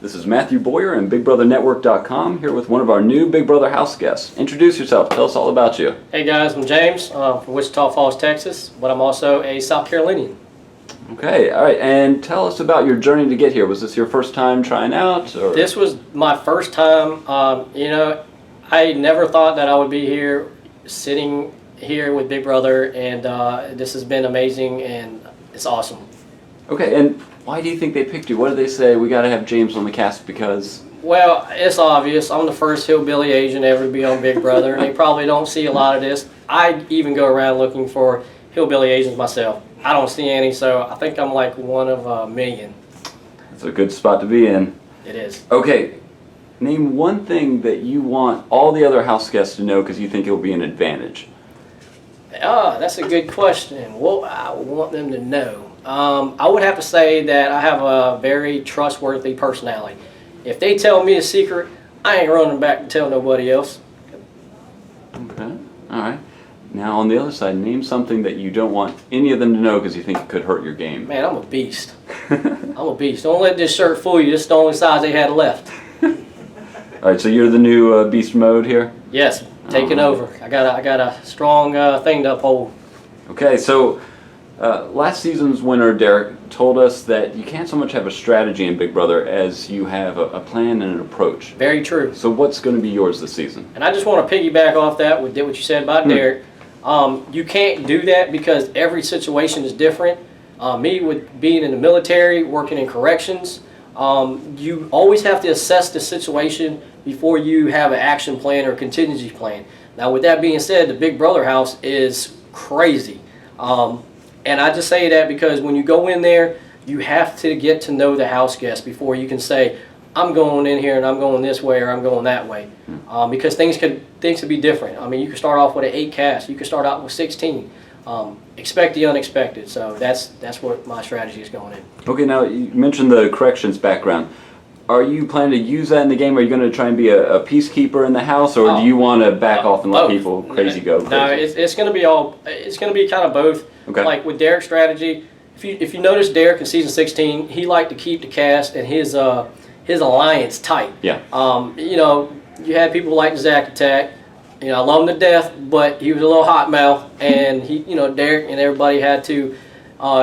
This is Matthew Boyer and BigBrotherNetwork.com here with one of our new Big Brother house guests. Introduce yourself. Tell us all about you. Hey guys, I'm James from Wichita Falls, Texas, but I'm also a South Carolinian. Okay, all right, and tell us about your journey to get here. Was this your first time trying out? Or? This was my first time. I never thought that I would be here, sitting here with Big Brother, and this has been amazing, and it's awesome. Okay, and why do you think they picked you? What did they say? We got to have James on the cast because... Well, it's obvious. I'm the first hillbilly Asian ever to be on Big Brother, and they probably don't see a lot of this. I even go around looking for hillbilly Asians myself. I don't see any, so I think I'm like one of a million. That's a good spot to be in. It is. Okay, name one thing that you want all the other house guests to know because you think it will be an advantage. That's a good question. What I want them to know. I would have to say that I have a very trustworthy personality. If they tell me a secret, I ain't running back to tell nobody else. Okay, all right. Now on the other side, name something that you don't want any of them to know because you think it could hurt your game. Man, I'm a beast. I'm a beast. Don't let this shirt fool you. This is the only size they had left. All right, so you're the new beast mode here? Yes, taking over. I got a strong thing to uphold. Okay, so last season's winner, Derek, told us that you can't so much have a strategy in Big Brother as you have a plan and an approach. Very true. So what's going to be yours this season? And I just want to piggyback off that with what you said about Derek. You can't do that because every situation is different. Me, with being in the military, working in corrections, you always have to assess the situation before you have an action plan or contingency plan. Now, with that being said, the Big Brother house is crazy. And I just say that because when you go in there, you have to get to know the house guests before you can say, I'm going in here and I'm going this way or I'm going that way. Because things could be different. I mean, you could start off with an 8 cast. You could start out with 16. Expect the unexpected. So that's what my strategy is going in. Okay, now you mentioned the corrections background. Are you planning to use that in the game? Are you going to try and be a peacekeeper in the house, or do you want to back off and let people go crazy? No, it's going to be it's going to be kind of both. Okay. Like with Derek's strategy, if you notice Derek in season 16, he liked to keep the cast and his alliance tight. Yeah. You had people like Zack Attack. I love him to death, but he was a little hot mouth, and Derek and everybody had to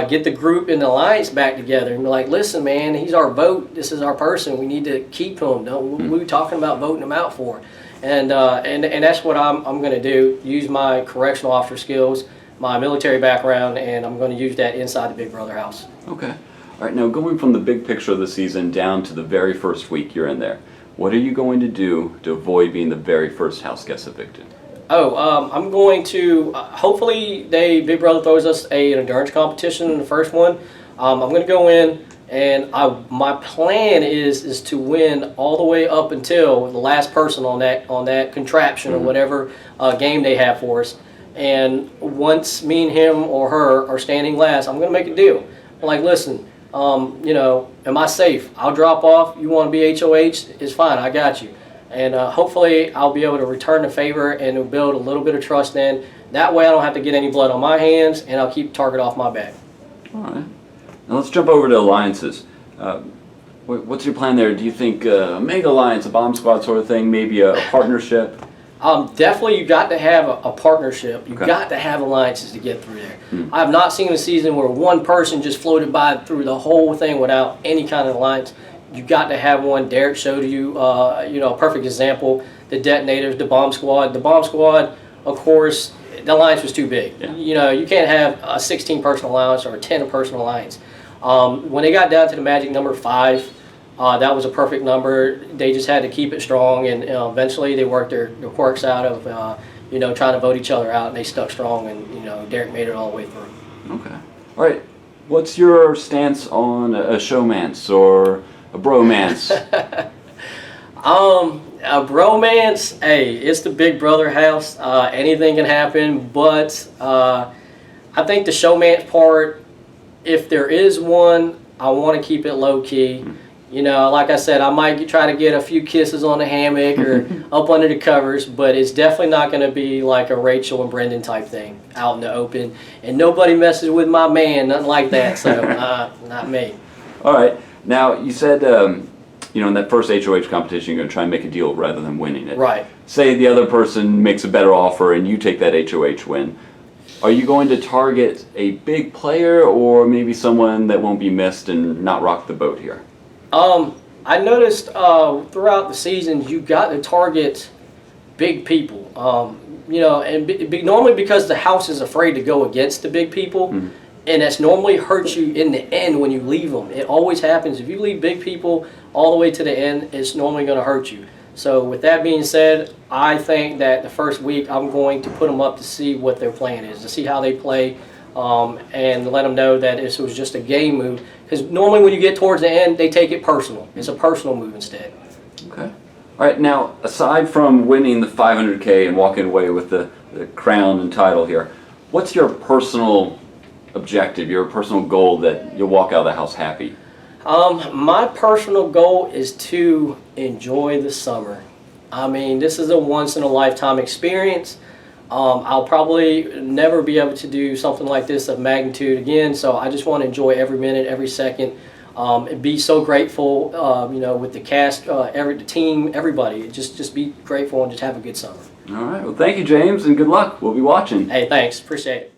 get the group and the alliance back together and be like, listen, man, he's our vote. This is our person. We need to keep him. What are we talking about voting him out for? And that's what I'm going to do. Use my correctional officer skills, my military background, and I'm going to use that inside the Big Brother house. Okay. All right. Now, going from the big picture of the season down to the very first week you're in there, what are you going to do to avoid being the very first house guest evicted? I'm going to, hopefully Big Brother throws us an endurance competition in the first one. I'm going to go in, and my plan is to win all the way up until the last person on that contraption or whatever game they have for us. And once me and him or her are standing last, I'm going to make a deal. I'm like, listen, am I safe? I'll drop off. You want to be HOH? It's fine. I got you. And hopefully I'll be able to return the favor and build a little bit of trust in. That way I don't have to get any blood on my hands, and I'll keep the target off my back. All right. Now let's jump over to alliances. What's your plan there? Do you think a mega alliance, a bomb squad sort of thing, maybe a partnership? Definitely you got to have a partnership. You've got to have alliances to get through there. I have not seen a season where one person just floated by through the whole thing without any kind of alliance. You got to have one. Derek showed you, a perfect example. The detonators, the bomb squad. The bomb squad, of course, the alliance was too big. Yeah. You can't have a 16-person alliance or a 10-person alliance. When they got down to the magic number 5, that was a perfect number. They just had to keep it strong, and eventually they worked their quirks out of, trying to vote each other out, and they stuck strong, and Derek made it all the way through. Okay. All right. What's your stance on a showmance or a bromance? A bromance, hey, it's the Big Brother house. Anything can happen, but I think the showmance part, if there is one, I want to keep it low key. Like I said, I might try to get a few kisses on the hammock or up under the covers, but it's definitely not going to be like a Rachel and Brendan type thing out in the open. And nobody messes with my man, nothing like that, so not me. All right. Now, you said in that first HOH competition, you're going to try and make a deal rather than winning it. Right. Say the other person makes a better offer and you take that HOH win. Are you going to target a big player or maybe someone that won't be missed and not rock the boat here? I noticed throughout the seasons you got to target big people. And normally because the house is afraid to go against the big people, and that's normally hurts you in the end when you leave them. It always happens. If you leave big people all the way to the end, it's normally going to hurt you. So with that being said, I think that the first week I'm going to put them up to see what their plan is, to see how they play, and let them know that this was just a game move. Because normally when you get towards the end, they take it personal. It's a personal move instead. Okay. All right, now, aside from winning the $500K and walking away with the crown and title here, what's your personal objective, your personal goal that you'll walk out of the house happy? My personal goal is to enjoy the summer. I mean, this is a once-in-a-lifetime experience. I'll probably never be able to do something like this of magnitude again, so I just want to enjoy every minute, every second, and be so grateful, with the cast, the team, everybody. Just be grateful and just have a good summer. All right, well, thank you, James, and good luck. We'll be watching. Hey, thanks. Appreciate it.